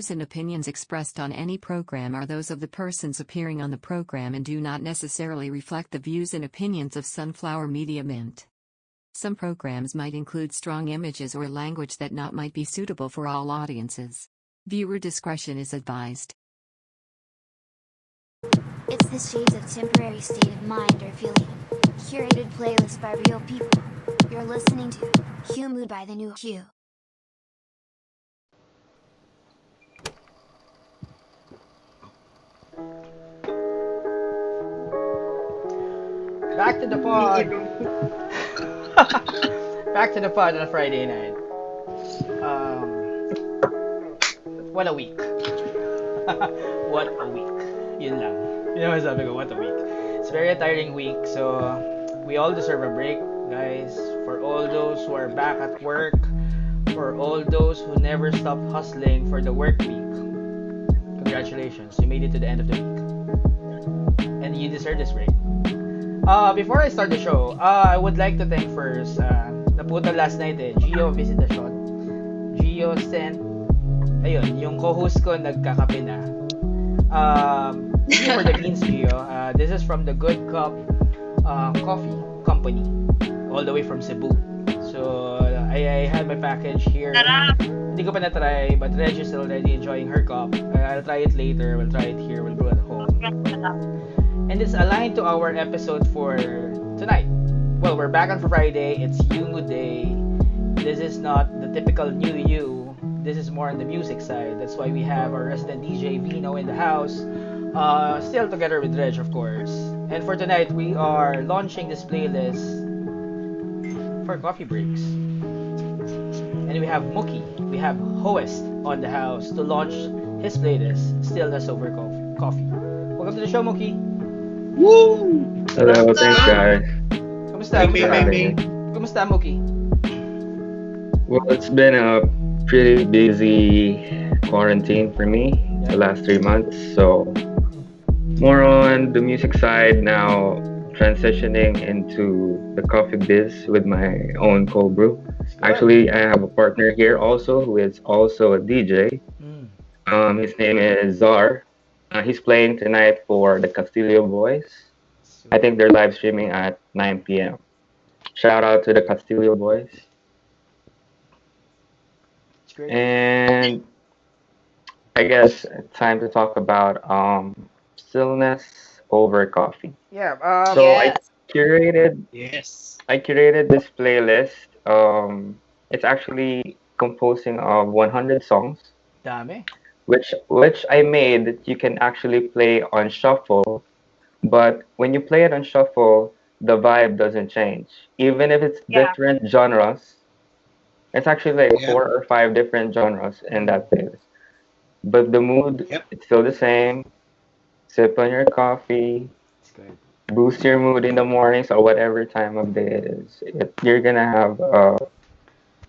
views and opinions expressed on any program are those of the persons appearing on the program and do not necessarily reflect the views and opinions of Sunflower Media Mint. Some programs might include strong images or language that might be suitable for all audiences. Viewer discretion is advised. It's the shades of temporary state of mind or feeling. Curated playlist by real people. You're listening to Huemood by the new Hue. Back to the pod. Back to the pod on a Friday night. What a week. What a week. Yun lang. Yun naman sabi ko, what a week. It's a very tiring week, so we all deserve a break, guys. For all those who are back at work, for all those who never stopped hustling for the work week, congratulations, you made it to the end of the week. And you deserve this break. Before I start the show, I would like to thank first, naputan last night Gio Visitation. Gio sent, ayun, yung co-host ko nagkakape na. Thank you for the beans, Gio. This is from the Good Cup Coffee Company, all the way from Cebu. So, I had my package here. Hindi ko pa na-try, but Reg is already enjoying her cup. I'll try it later, we'll try it here, we'll brew at home. And it's aligned to our episode for tonight. Well, we're back on Friday. It's Huemood Day. This is not the typical new you. This is more on the music side. That's why we have our resident DJ Vino in the house. Still together with Reg, of course. And for tonight, we are launching this playlist for coffee breaks. And we have Mookie. We have HOEST on the house to launch his playlist, Stillness over coffee. Welcome to the show, Mookie. Woo! Hello, thanks guys. Kamusta? Kamusta, Mookie? Well, it's been a pretty busy quarantine for me the last 3 months, so more on the music side now, transitioning into the coffee biz with my own cold brew. Actually, I have a partner here also who is also a DJ. His name is Czar. He's playing tonight for the Castillo Boys. I think they're live streaming at 9 p.m. Shout out to the Castillo Boys. It's great. And I guess it's time to talk about stillness over coffee. Yeah. So Yes. I curated this playlist. It's actually composing of 100 songs, Dami. which I made that you can actually play on shuffle. But when you play it on shuffle, the vibe doesn't change. Even if it's Yeah. different genres, it's actually like Yeah. 4 or 5 different genres in that playlist. But the mood, Yep. it's still the same. Sip on your coffee, It's good. boost your mood in the mornings or whatever time of day it is. You're gonna have a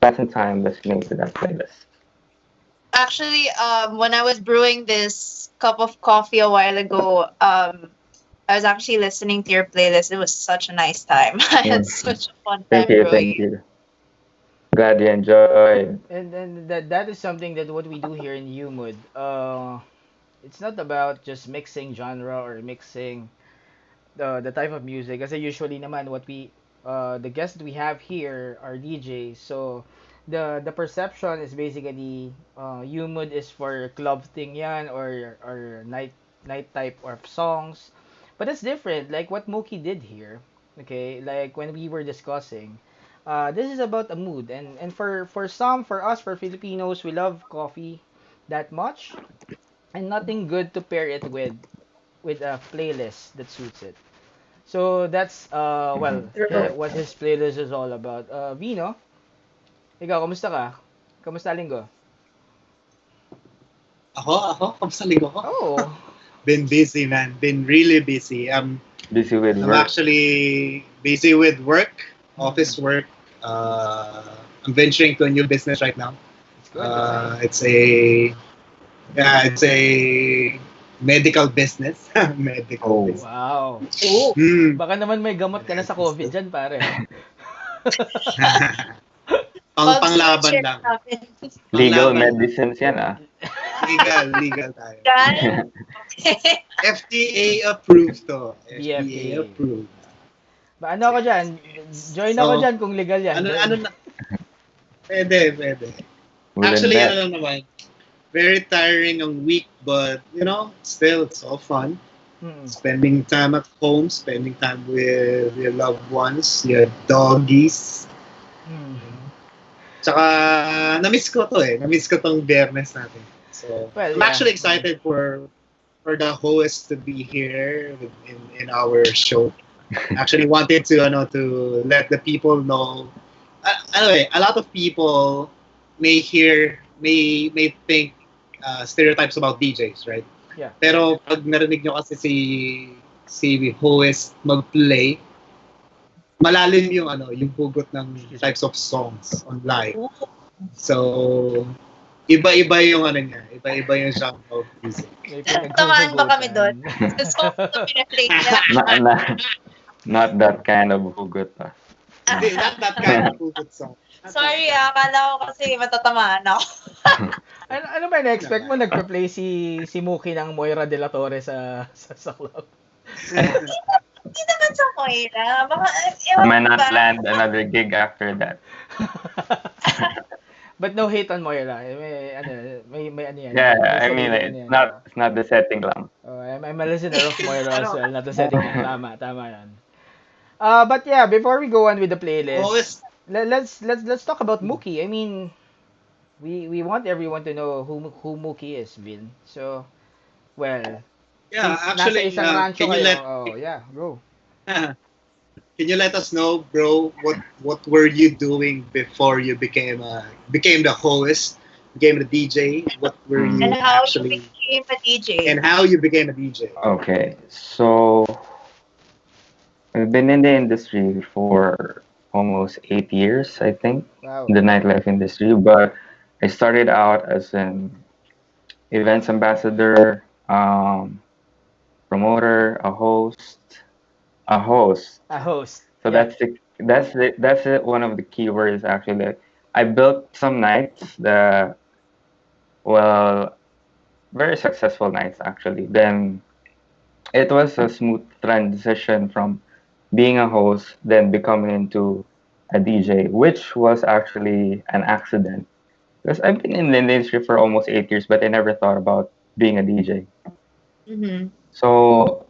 pleasant time listening to that playlist. Actually, when I was brewing this cup of coffee a while ago, I was actually listening to your playlist. It was such a nice time. I had such a fun time Thank you, brewing. thank you. Glad you enjoyed. And that is something that what we do here in Huemood. It's not about just mixing genre or mixing the type of music. Kasi usually naman what we the guests that we have here are DJs. So the perception is basically Huemood is for club thing yan or night type of songs. But it's different, like what Mookie did here. Okay, like when we were discussing. This is about a mood, and for us, for Filipinos, we love coffee that much, and nothing good to pair it with a playlist that suits it. So that's what his playlist is all about. Vino, ikaw, kamusta ka? Kamusta linggo? Ako? Kamusta linggo ko? Oh, Been busy, man. Been really busy. Busy with I'm work. actually busy with work, office work. I'm venturing to a new business right now. it's good. It's a medical business. Medical Oh. business. Wow. Baka naman may gamot ka na sa COVID dyan, pare. Panglaban lang. Legal Panglaban. medicines yan ah. Legal tayo. Yan. FDA approved to. FDA BFTA. approved. Ba, ano ako dyan? Join ako So, dyan kung legal yan. Join. ano na, pwede. Will Actually, invest. ano lang naman, very tiring ang week, but, still, it's all fun. Mm. Spending time at home, spending time with your loved ones, your doggies. Mm. Tsaka, na-miss ko to eh. Na-miss ko tong biyernes natin. So, Well, I'm yeah. actually excited for the host to be here in our show. Actually wanted to to let the people know. Anyway, a lot of people may think stereotypes about DJs, right? Yeah. Pero pag narinig nyo kasi si host mag-play, malalim yung hugot ng types of songs on live. So iba-iba yung niya, iba-iba yung genre of music. May Tamaan ba kami doon? pinaghuhugutan. So, pinaplay niya. Not that kind of hugot. Hindi, not that kind of hugot song. Sorry akala ko kasi matatamaan ako. ano ba na-expect mo? Nagpa-play si Muki ng Moira de la Torre sa club. Hindi naman sa Moira. Baka, I might not land another gig after that. But no hate on Moira. May ano yan. Yeah, May I mean, sarili yan. it's not the setting lang. Oh, I'm a listener of Moira as well. Not the setting lang. Tama yan. But yeah, before we go on with the playlist, Host, let's talk about Mookie. I mean, we want everyone to know who Mookie is, Vin. So, well, yeah, since actually, nasa isang rancho can you kayo, go. can you let us know, bro, what were you doing before you became the host, became the DJ? What were you And how actually, you became a DJ. and how you became a DJ? Okay, so I've been in the industry for almost 8 years, I think, Wow. in the nightlife industry. But I started out as an events ambassador, promoter, a host. A host. So Yeah. that's it. One of the keywords actually. I built some nights that, well, very successful nights actually. Then it was a smooth transition from being a host, then becoming into a DJ, which was actually an accident. Because I've been in the industry for almost 8 years, but I never thought about being a DJ. Mm-hmm. So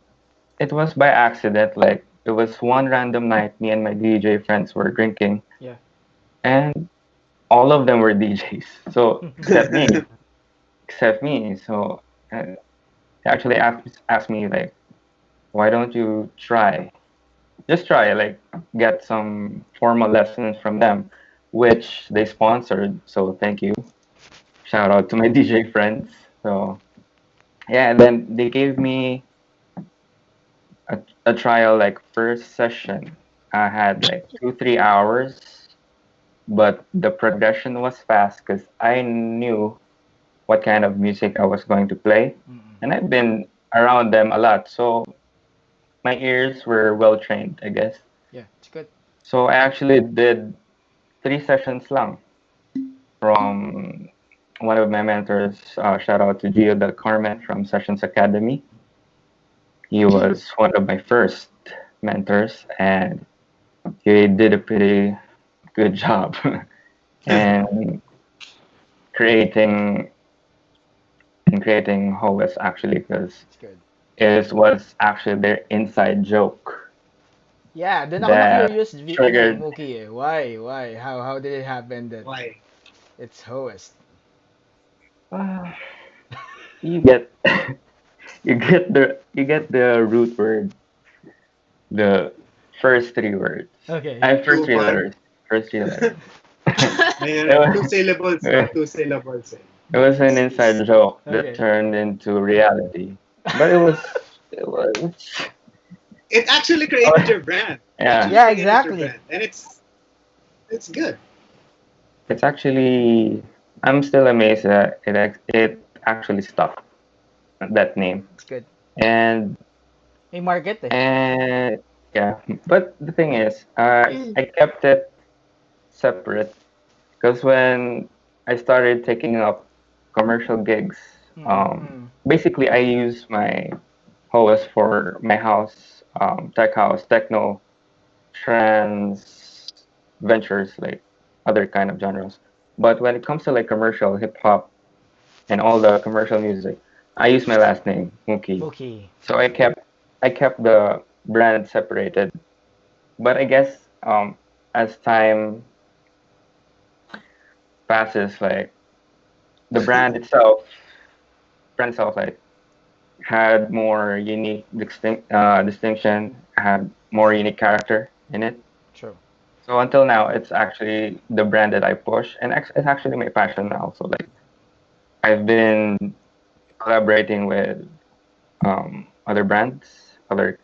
it was by accident. Like it was one random night, me and my DJ friends were drinking, Yeah. and all of them were DJs. So except me. So they actually asked me like, why don't you just try, like get some formal lessons from them, which they sponsored. So thank you. Shout out to my DJ friends. So yeah, and then they gave me a trial, like first session. I had like 2 3 hours, but the progression was fast because I knew what kind of music I was going to play, Mm-mm. and I've been around them a lot, so my ears were well trained, I guess. Yeah, it's good. So I actually did 3 sessions lang from one of my mentors. Shout out to Gio Del Carmen from Sessions Academy. He was one of my first mentors, and he did a pretty good job and creating creating HOEST actually, because It's good. it was actually their inside joke Yeah, then ako that na-curious, triggered. Mookie eh. Why? How did it happen that Why? it's host? Uh, you get you get the root word, the first 3 words. Okay. First three Too fun. letters. First 3 letters. May It was, 2 syllables, 2 syllables. it was an inside joke that Okay. turned into reality, but it was It actually created your brand. yeah. Yeah, Created your exactly. brand. And it's good. It's actually, I'm still amazed that it actually stuck, that name. It's good. And May market eh. and yeah, but the thing is, I kept it separate because when I started taking up commercial gigs Basically, I use my host for my house, tech house, techno, trance, ventures, like other kind of genres. But when it comes to like commercial hip hop and all the commercial music, I use my last name, Mookie. Mookie. So I kept the brand separated. But I guess as time passes, like the brand itself, like had more unique distinction, had more unique character in it. True. So until now, it's actually the brand that I push, and it's actually my passion now. So like I've been collaborating with other brands, other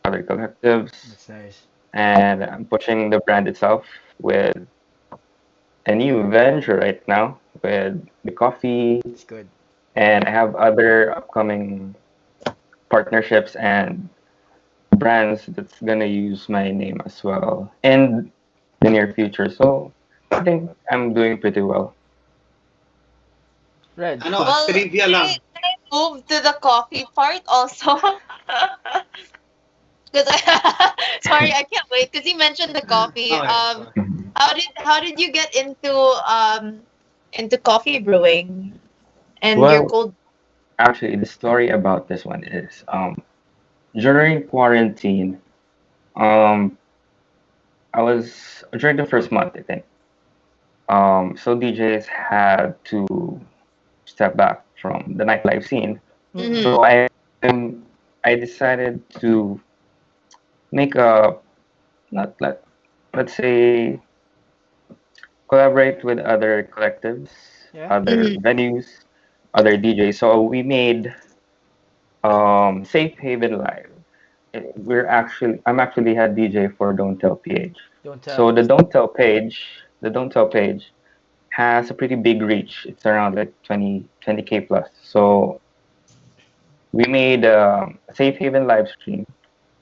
collectives, That's nice. and I'm pushing the brand itself with a new venture right now with the coffee, It's good. and I have other upcoming partnerships and brands that's gonna use my name as well in the near future. So I think I'm doing pretty well. Red. Ano, Well, trivia lang. can I move to the coffee part also? Because sorry, I can't wait because you mentioned the coffee. Okay, okay. Mhm. How did you get into coffee brewing and your Well, cold? actually, the story about this one is during quarantine, um, I was during the first month, I think. So DJs had to step back from the nightlife scene. Mm-mm. Mm-hmm. So I decided to make a not let let's say collaborate with other collectives, Yeah. other Mm-hmm. venues, other DJs. So we made Safe Haven Live. I'm actually head DJ for Don't Tell PH. Don't So tell. the Don't Tell page has a pretty big reach. It's around like 20K plus. Okay. So we made a Safe Haven live stream.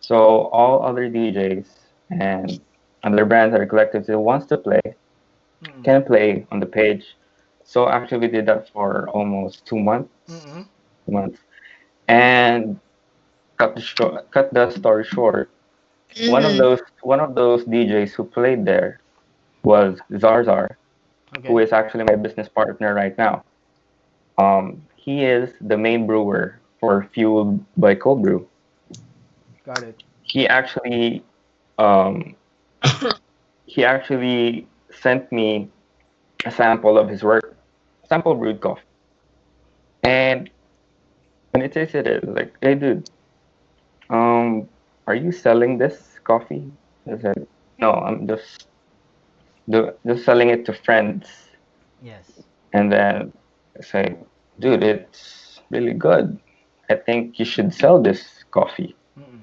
So all other DJs and other brands, other collectives that wants to play Mm-mm. can play on the page. So actually, we did that for almost 2 months. Mm-mm. 2 months, and cut the story short. Mm-hmm. One of those DJs who played there was Zarzar, who Okay. is actually my business partner right now. He is the main brewer for Fueled by Cold Brew. Got it. He actually um, he actually sent me a sample of his work, sample brewed coffee, and when it tasted it, like, hey dude, um, are you selling this coffee? I said, no, I'm just selling it to friends. Yes. And then I say, dude, it's really good. I think you should sell this coffee. Mm-mm.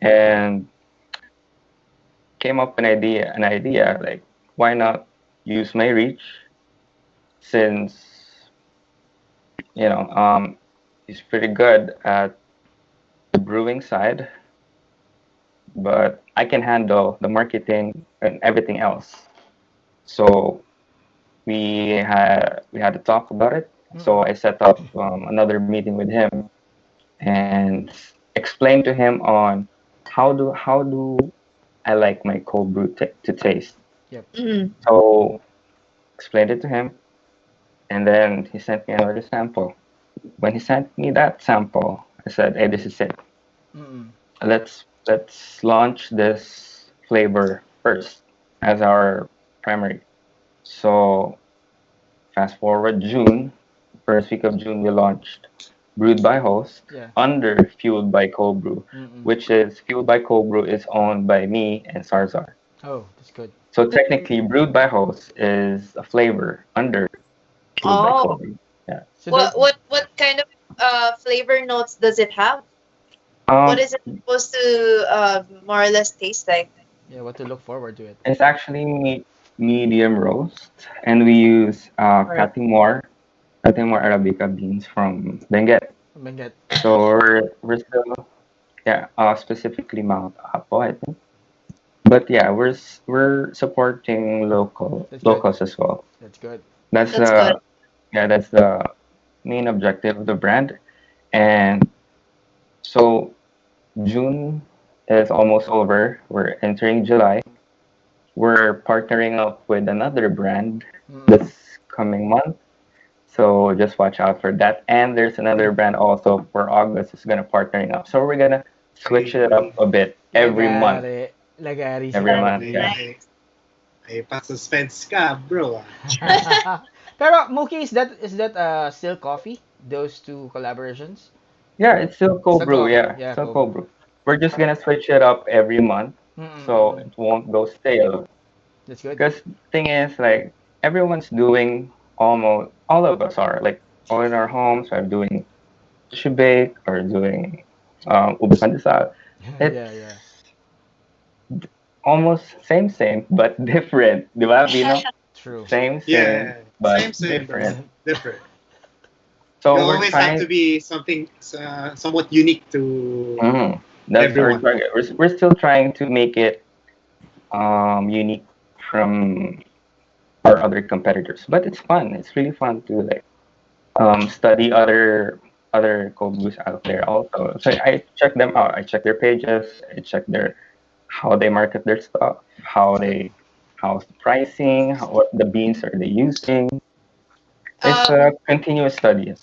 And came up an idea like, why not use my reach since he's pretty good at the brewing side, but I can handle the marketing and everything else. So we had to talk about it. So Mm-mm. I set up another meeting with him and explained to him on how do I like my cold brew to taste. Yep. Mm-hmm. So explained it to him, and then he sent me another sample. When he sent me that sample, I said, "Hey, this is it. Mm-mm. Let's launch this flavor first as our primary." So fast forward June, first week of June, we launched Brewed by Host Yeah. under Fueled by Cold Brew, Mm-mm. which is Fueled by Cold Brew is owned by me and Sarzar. Oh, that's good. So technically, Brewed by Host is a flavor under Fueled by Oh, Cold Brew. Yeah. So that. what kind of flavor notes does it have? What Um, is it supposed to more or less taste like? Yeah. What to look forward to it. it's actually medium roast, and we use Or Cutting more Arabica beans from Benguet. Manget. So we're still yeah specifically Mount Apo, I think. But yeah, we're supporting That's good. locals as well. That's good. That's that's good. the yeah that's the main objective of the brand. And so June is almost over. We're entering July. We're partnering up with another brand Mm. this coming month. So just watch out for that. And there's another brand also for August is gonna partnering up. So we're gonna switch it up Ay, a bit every month. Lagari. Lagari si Every That's month, Kobe. yeah. ay, ay, pa-suspense ka, bro. Pero Mookie, is that still coffee? Those two collaborations? Yeah, it's still cold Still brew. coffee. Yeah, Yeah, still cold cold brew. brew. We're just gonna switch it up every month so Mm-mm-mm. it won't go stale. That's good. Because thing is, like everyone's doing almost all of us are like all in our homes are doing sushi bake or doing ube pandesal. Yeah, It's yeah. almost same but different, di ba, Vino? True. Same Yeah, but same, but different. different. You So we're always have to trying. be something somewhat unique to Mhm, that's our everyone. target. We're still trying to make it unique from our other competitors, but it's fun. It's really fun to like study other cold brews out there also. So I check them out. I check their pages. I check their how they market their stuff, how's the pricing, what the beans are they using. It's a Um, continuous study.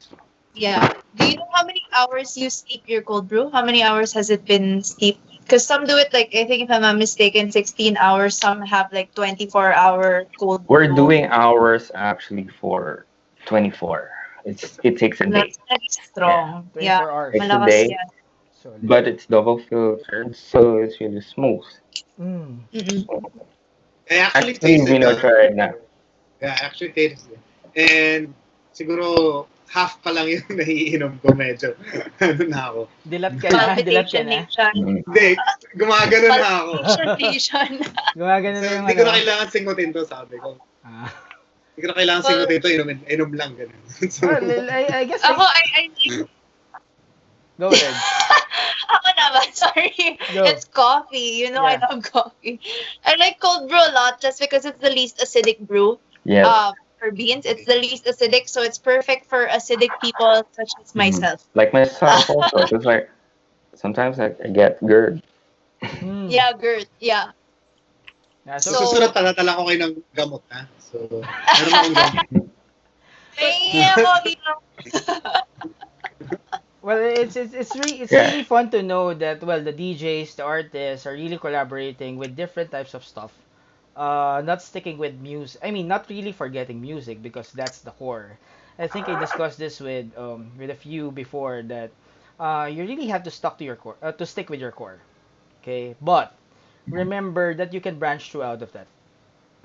yeah. Do you know how many hours you steep your cold brew? How many hours has it been steeped? Because some do it like I think if I'm not mistaken, 16 hours. Some have like 24-hour cold We're brew. doing hours actually for 24. It takes a day. That's very Yeah, strong. Yeah, 24 hours. takes a malakas day, yan. Solid. but it's double filtered, so it's really smooth. Mm. Mm-mm. I actually Actually, tasted Vino, the, try it now. yeah, I actually tasted it. And siguro half pa lang yung naiinom ko medyo. Ano na ako. Dilat ka na, dilat ka Palpitation na. nation. Mm. Hindi, gumagano na ako. Palpitation nation. Gumagano So, na yung hindi ko ano. na kailangan singutin to, sabi ko. Ah. Hindi ko na kailangan Well, singutin to, inom lang, ganun. So, Well, I guess ako, like, I like go ahead. Ako naman, sorry. Go. It's coffee. You know I Yeah. love coffee. I like cold brew a lot just because it's the least acidic brew. Yes. For beans, it's the least acidic, so it's perfect for acidic people such as Mhm. myself. Like myself also, because like sometimes I get GERD. Mm. Yeah, Gert. Yeah. Yeah, so so, So, susunod talatala ko kayo ng gamot, ha? So, meron akong gamot. yeah, Bobby. well, it's Yeah. really fun to know that well the DJs, the artists are really collaborating with different types of stuff. Not sticking with music. I mean, not really forgetting music because that's the core. I think I discussed this with a few before that you really have to stuck to your core to stick with your core. Okay, but remember that you can branch through out of that.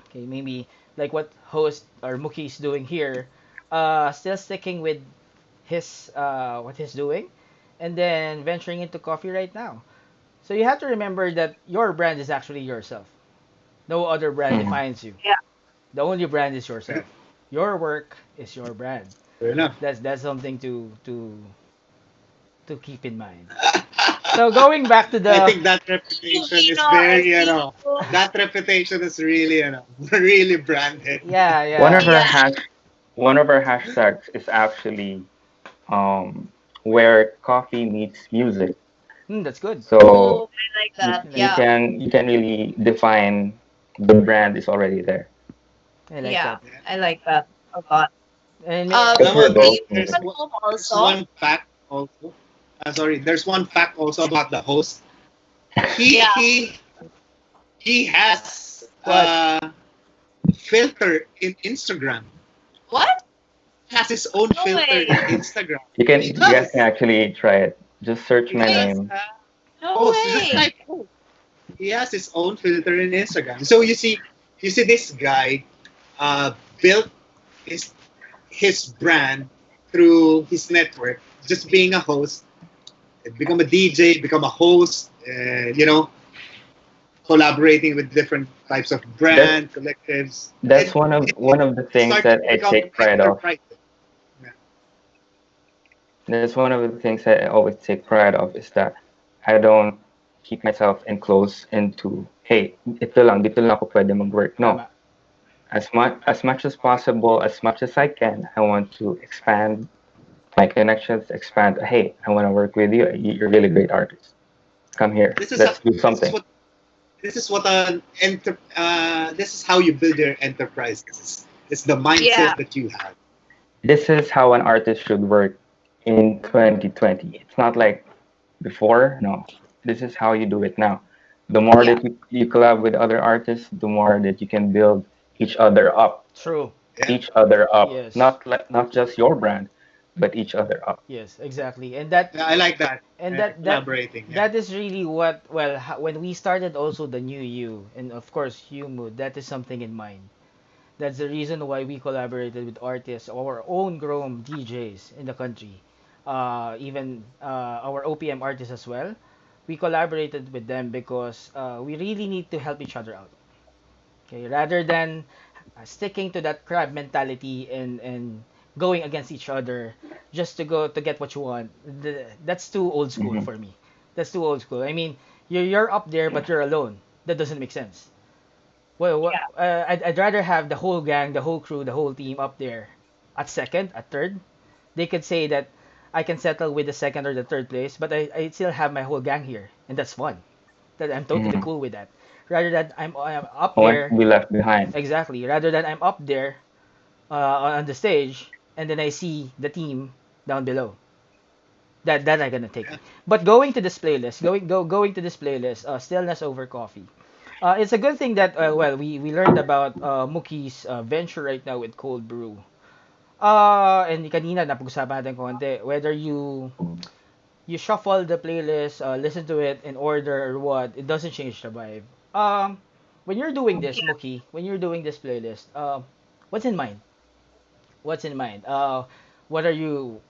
Okay, maybe like what host or Mookie is doing here, still sticking with his what he's doing, and then venturing into coffee right now. So you have to remember that your brand is actually yourself. No other brand Mhm. defines you. Yeah. The only brand is yourself. Your work is your brand. Fair enough. That's something to keep in mind. So going back to I the think that reputation is Filipino, I very, see you. that reputation is really, really branded. yeah One yeah of our Yeah. hashtags is actually um where coffee meets music. that's good. So Oh, I like you, that. I like you that. Yeah. can you can really define the brand is already there. I like Yeah. that. I like that a lot. And Because Alam we're mo, Do you both there's music. at home also? one fact also. Sorry, there's one fact also about the host. He Yeah. he he has what? filter in Instagram. What? He has his own No filter in way. Instagram. You He guys can does. actually try it. Just search He my Wait. has name. No host. Just way. type host. He has his own filter in Instagram. So you see this guy built his his brand through his network, just being a host, become a DJ, become a host, collaborating with different types of That brand collectives. that's It, one of the it things started that to I become take pride of. enterprise. Yeah. That's one of the things that I always take pride of is that I don't keep myself enclosed into, hey, dito lang ako pwede mag-work. No. Tama. As much as possible, as much as I can, I want to expand my connections expand. Hey, I want to work with you. You're a really great artist. Come here. This is Let's do this is something. what this is how you build your enterprise. It's the Yeah. mindset that you have. This is how an artist should work in 2020. It's not like before. No, this is how you do it now. The more Yeah. that you collab with other artists, the more that you can build each other up, True. Yeah, each other up. Yes. Not just your brand, but each other up. Yes, exactly. And that yeah, I like that. and that that Collaborating. Yeah. that is really what, well, when we started also the new you, and of course Huemood, that is something in mind. That's the reason why we collaborated with artists, our own grown DJs in the country, even our OPM artists as well. We collaborated with them because we really need to help each other out. Okay, rather than sticking to that crab mentality and going against each other just to go to get what you want. That's too old school Hmm. for me. That's too old school. I mean, you're up there but you're alone. That doesn't make sense. Well, I'd rather have the whole gang, the whole crew, the whole team up there at second, at third. They could say that I can settle with the second or the third place, but I still have my whole gang here, and that's fun. That I'm totally Hmm. cool with that. Rather than I'm up No one there, should be left behind. exactly. Rather than I'm up there on the stage and then I see the team down below. That I'm gonna take Yeah. it. But going to this playlist, going to this playlist, stillness over coffee. It's a good thing that well we learned about Mookie's venture right now with cold brew. And kanina napag-usapan natin konti whether you shuffle the playlist, listen to it in order or what, it doesn't change the vibe. When you're doing this, Mookie, when you're doing this playlist, what's in mind? What's in mind? What are you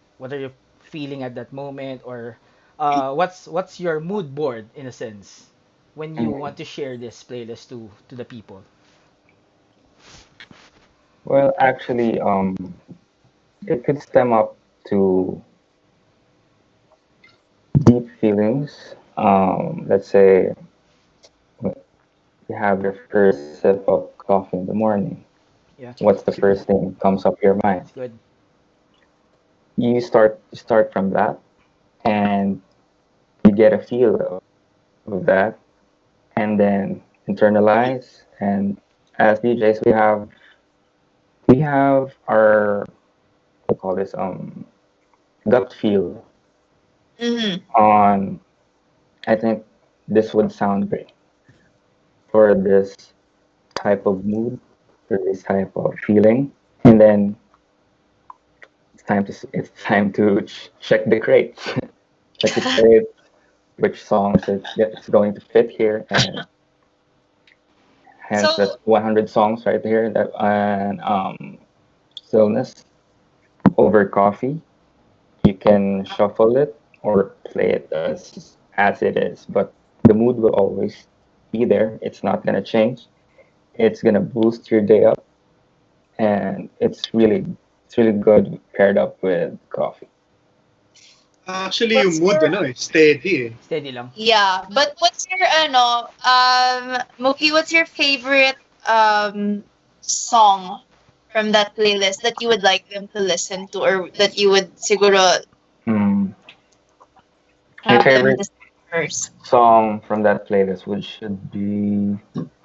feeling at that moment, or what's your mood board in a sense when you Mhm. want to share this playlist to the people? Well, actually, it could stem up to deep feelings. Let's say you have your first sip of coffee in the morning. Yeah, What's the first thing comes up your mind? it's good. You start from that, and you get a feel of that, and then internalize. And as DJs, we have our, what do you call this, gut feel Mm-hmm. on. I think this would sound great for this type of mood, for this type of feeling, and then it's time to check the crates, check the crates, which songs it's going to fit here, and hence So that's 100 songs right here. That and stillness over coffee. You can shuffle it or play it as it is, but the mood will always be there. It's not gonna change. It's gonna boost your day up, and it's really good paired up with coffee. Actually, yung what's mood, your steady. Steady lang. yeah, but what's your Mookie, what's your favorite song from that playlist that you would like them to listen to, or that you would siguro Hmm. My have them favorite listen first? song from that playlist would should be,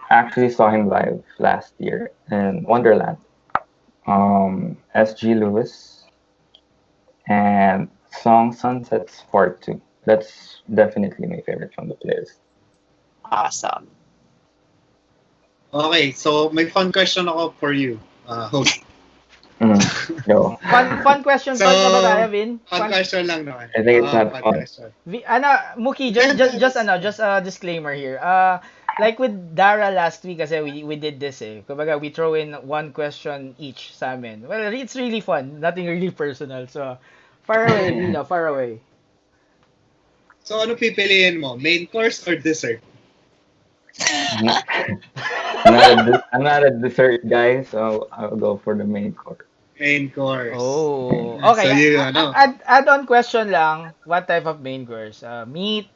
actually saw him live last year in Wonderland. SG Lewis and song Sunsets Part 2. That's definitely my favorite from the playlist. Awesome. Okay, so may fun question ako for you, host. Mm. Go. Fun question So, pa na ba tayo, Vin? fun question lang naman. I think it's not Fun fun. question. Mookie, just a disclaimer here. Like with Dara last week kasi we did this eh. Kumbaga we throw in one question each sa amin. Well, it's really fun. Nothing really personal. So, far away, Vina, far away. So, ano pipiliin mo? Main course or dessert? I'm not, I'm not a dessert guy, so I'll go for the main course. Main course. Oh, So, okay. you, Add on question lang. What type of main course? Meat,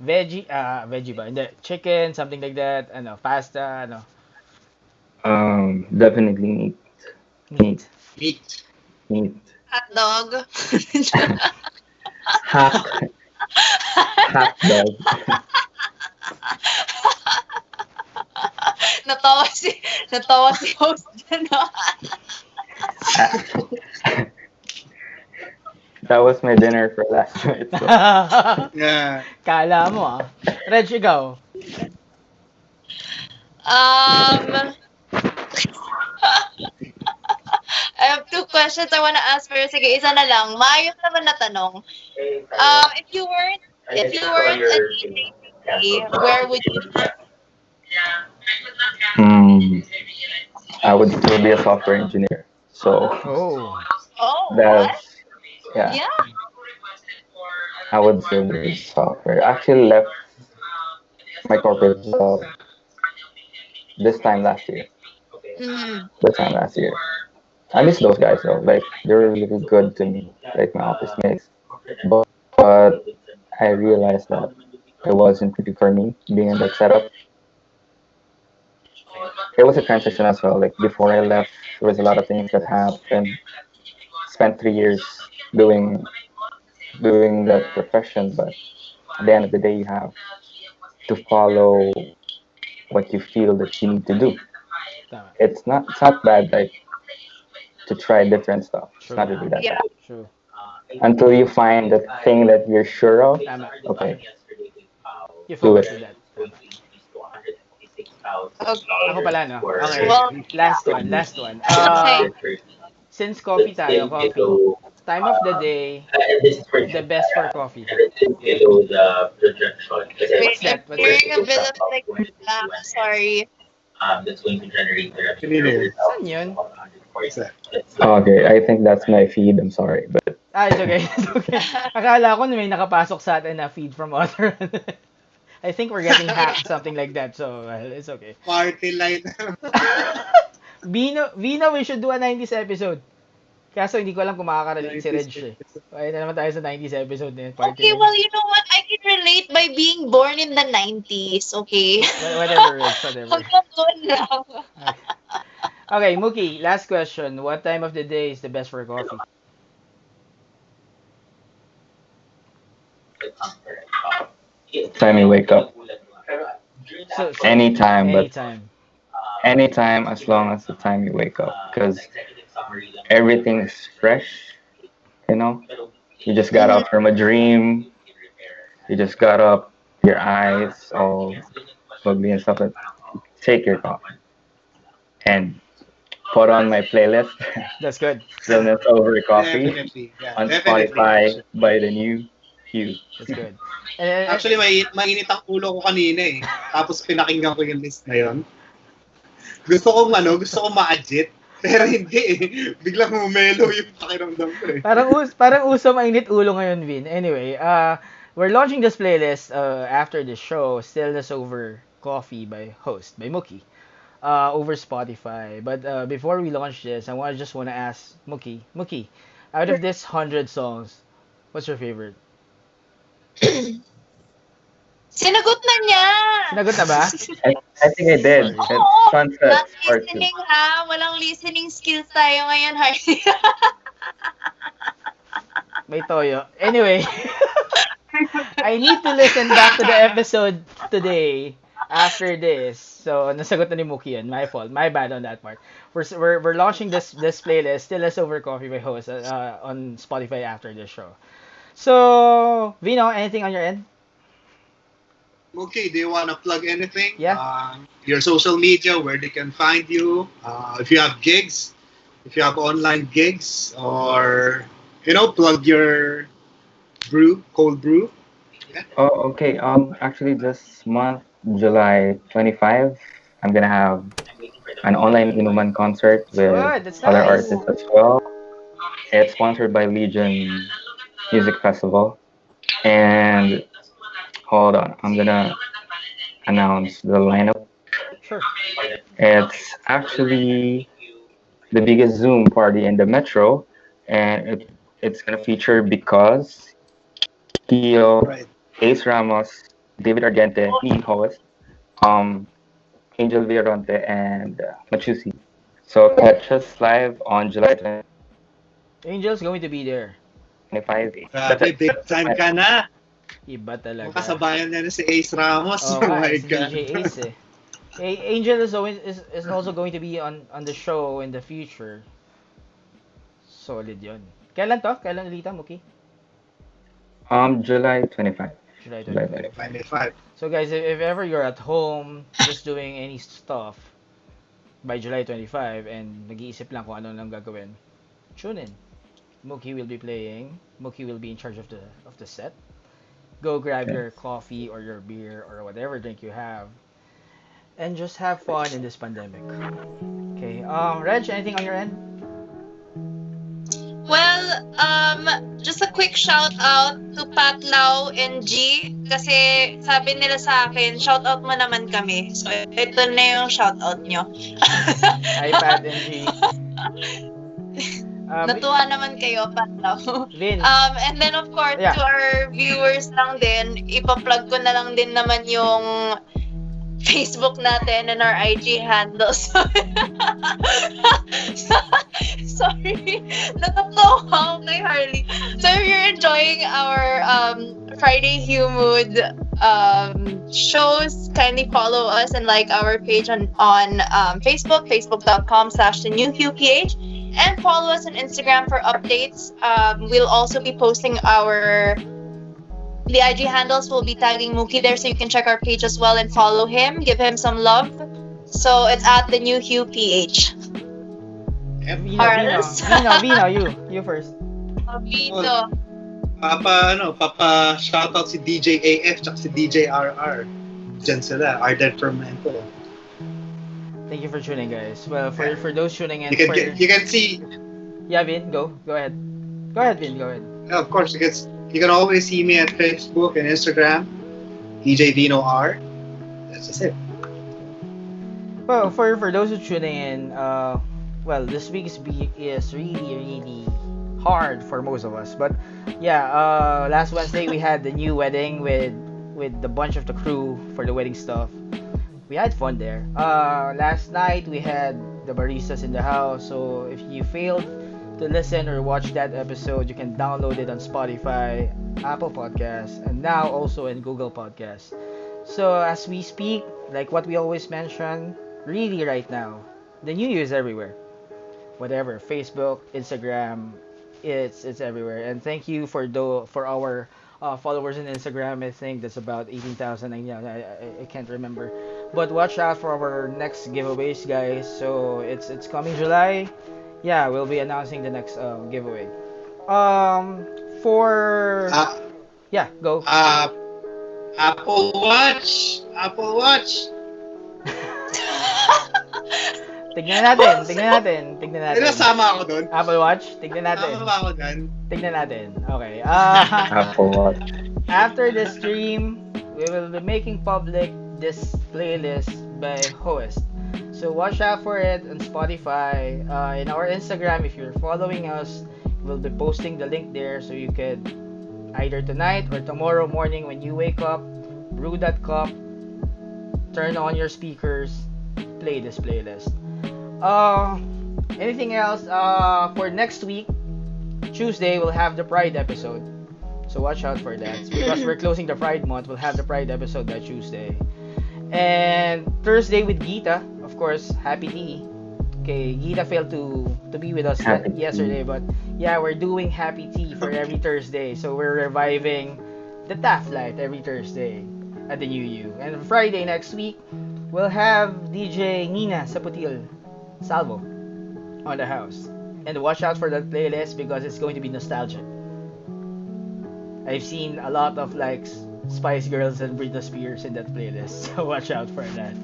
veggie ba? Hindi, chicken, something like that. Ano, pasta, ano, Definitely meat, meat, meat. meat. meat. Hot dog. Hack, hack dog. natawa si natawa si host dyan, no? That was my dinner for last night. So. Yeah. Kala mo ah. Reg, ikaw. Um, I have two questions I wanna ask pero sige, isa na lang. Maayos naman na tanong. If you weren't a DJ, where would you be? Hmm. I would still be a software engineer. So Oh. Oh, what? that's yeah. Yeah. I would still be software. I actually left my corporate job this time last year. Mm. This time last year. I miss those guys though. Like they were really good to me, like my office mates. But I realized that it wasn't really for me being in that setup. It was a transition as well. Like before I left, there was a lot of things that happened. Spent 3 years doing doing that profession, but at the end of the day, you have to follow what you feel that you need to do. Tama. It's not bad like to try different stuff. It's True. not really that Yeah. bad True. until you find the thing that you're sure of. Tama. Okay, You do it. focus with that. Tama. Ako Okay. pala, no? Okay. Well, Last yeah. one, last one. Okay. Since coffee tayo, coffee. Time of the day, the best for coffee. Wait, What's I'm that? What's that? hearing a bit of like sorry. Kanina yun. Saan yun? Isa. Okay, I think that's my feed. I'm sorry, but Ah, it's okay. It's okay. Akala ko may nakapasok sa atin na feed from other. I think we're getting hacked, something like that. So, it's okay. Party line. Vino, we should do a 90s episode. Kaso hindi ko alam kung makaka-relate si Reg eh. Kaya na naman tayo sa 90s episode na yun. Party Okay, line. well, you know what? I can relate by being born in the 90s, okay? Whatever, Reg. Whatever. Hanggang doon lang. Okay, Mookie, last question. What time of the day is the best for coffee? time you wake up, So anytime, but anytime. anytime as long as the time you wake up, because everything is fresh. You know, you just got Mhm. up from a dream. You just got up, your eyes all bubbly and stuff. Like, take your coffee and put on my playlist, That's good. Stillness over coffee, Definitely. Yeah, on definitely. Spotify by the new Hue. That's good. And, Actually, mainit ang ulo ko kanina eh. Tapos pinakinggan ko yung list na yon. Gusto kong ma-adjit. Pero hindi eh. Biglang humelo yung pakiramdam ko eh. parang uso mainit ulo ngayon, Vin. Anyway, we're launching this playlist after the show, Stillness Over Coffee by HOEST, by Mookie, over Spotify. But before we launch this, just want to ask Mookie, out of this 100 songs, what's your favorite? Sinagot na niya! Sinagot na ba? I think I did. Sorry. It's Oo! Sunset Not Part 2. listening ha! Walang listening skills tayo ngayon, Hardy. May toyo. Anyway, I need to listen back to the episode today after this. So, nasagot na ni Mookie yan. My fault. My bad on that part. We're launching this playlist, Still As Over Coffee by Host, on Spotify after this show. So, Vino, anything on your end? Okay, do you want to plug anything? Yeah. Your social media, where they can find you. If you have gigs, if you have online gigs, or, plug your cold brew. Oh, okay. Actually, this month, July 25, I'm gonna have an online Inuman concert with Good, that's other nice. artists as well. It's sponsored by Legion Music Festival. And hold on, I'm gonna announce the lineup. Sure. It's actually the biggest Zoom party in the metro, and it's gonna feature Because, Kio, Right. Ace Ramos, David Argente, me, host, Angel Villaronte, and Machusi. So catch us live on July 20th Angel's going to be there. 25. Grabe, big time ka na. Iba talaga. Makasabayan na si Ace Ramos. Oh, Oh my si God. DJ Ace eh. Angel is also going to be on the show in the future. Solid yon. Kailan to? Kailan ulit, Muki? July 25. July July 25. 25. So guys, if ever you're at home just doing any stuff by July 25 and nag-iisip lang kung ano lang gagawin, tune in. Muki will be playing. Muki will be in charge of the set. Go grab Yes. your coffee or your beer or whatever drink you have, and just have fun in this pandemic. Okay. Reg, anything on your end? Well, just a quick shout out to Pat Lau and G kasi sabi nila sa akin, shout out mo naman kami. So, ito na yung shout out nyo. iPad and G. Natuwa naman kayo, Pat Lau. Vin. And then of course, Yeah. to our viewers lang din, ipa-plug ko na lang din naman yung Facebook natin and our IG handles. Sorry. Natatawa ako kay Harley. So if you're enjoying our Friday Huemood shows, kindly follow us and like our page on Facebook, facebook.com/thenewqph, and follow us on Instagram for updates. We'll also be posting the IG handles. Will be tagging Mookie there, so you can check our page as well and follow him. Give him some love. So it's at the new Hugh PH. Vino, you first. Vito. Papa shoutout si DJ AF tsaka si DJ RR. Diyan sila, Ardent Fermento. Thank you for tuning, guys. Well, for those tuning in, You can see, yeah, Vin, go ahead. Go ahead, Vin, go ahead. of course, you can always see me at Facebook and Instagram, DJ Vino R. That's just it. Well, for those who tuning in, well, this week's week is really hard for most of us. But yeah, last Wednesday we had the new wedding with the bunch of the crew for the wedding stuff. We had fun there. Last night we had the baristas in the house. So if you failed to listen or watch that episode, you can download it on Spotify, Apple Podcasts, and now also in Google Podcasts. So as we speak, like what we always mention, really right now, the New Year is everywhere. Whatever, Facebook, Instagram, it's everywhere. And thank you for our followers on Instagram. I think that's about 18,000. I can't remember. But watch out for our next giveaways, guys. So it's coming July. Yeah, we'll be announcing the next giveaway. Yeah, go. Apple Watch. Tignan natin. Sama ako doon. Apple Watch, tignan natin. Sama ako doon. Tignan natin. Okay. Apple Watch. After the stream, we will be making public this playlist by HOEST. So watch out for it on Spotify. In our Instagram, if you're following us, we'll be posting the link there so you could either tonight or tomorrow morning when you wake up, brew that cup, turn on your speakers, play this playlist. Anything else? For next week, Tuesday, we'll have the Pride episode. So watch out for that. Because we're closing the Pride month, we'll have the Pride episode that Tuesday. And Thursday with Gita, of course, Happy Tea. Okay, Gita failed to be with us yesterday, but yeah, we're doing Happy Tea for every Thursday. So we're reviving the Taft Light every Thursday at the New You. And Friday next week, we'll have DJ Nina Saputil Salvo on the house. And watch out for that playlist because it's going to be nostalgic. I've seen a lot of like Spice Girls and Britney Spears in that playlist, so watch out for that.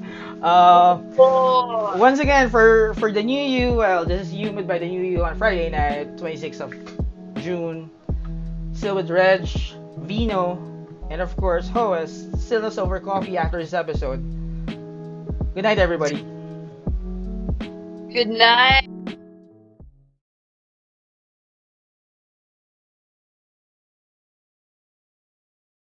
Once again, for the New You, well, this is Huemood by the New You on Friday night, 26th of June. Still with Reg, Vino, and of course HOEST. Stillness over coffee after this episode. Good night, everybody. Good night.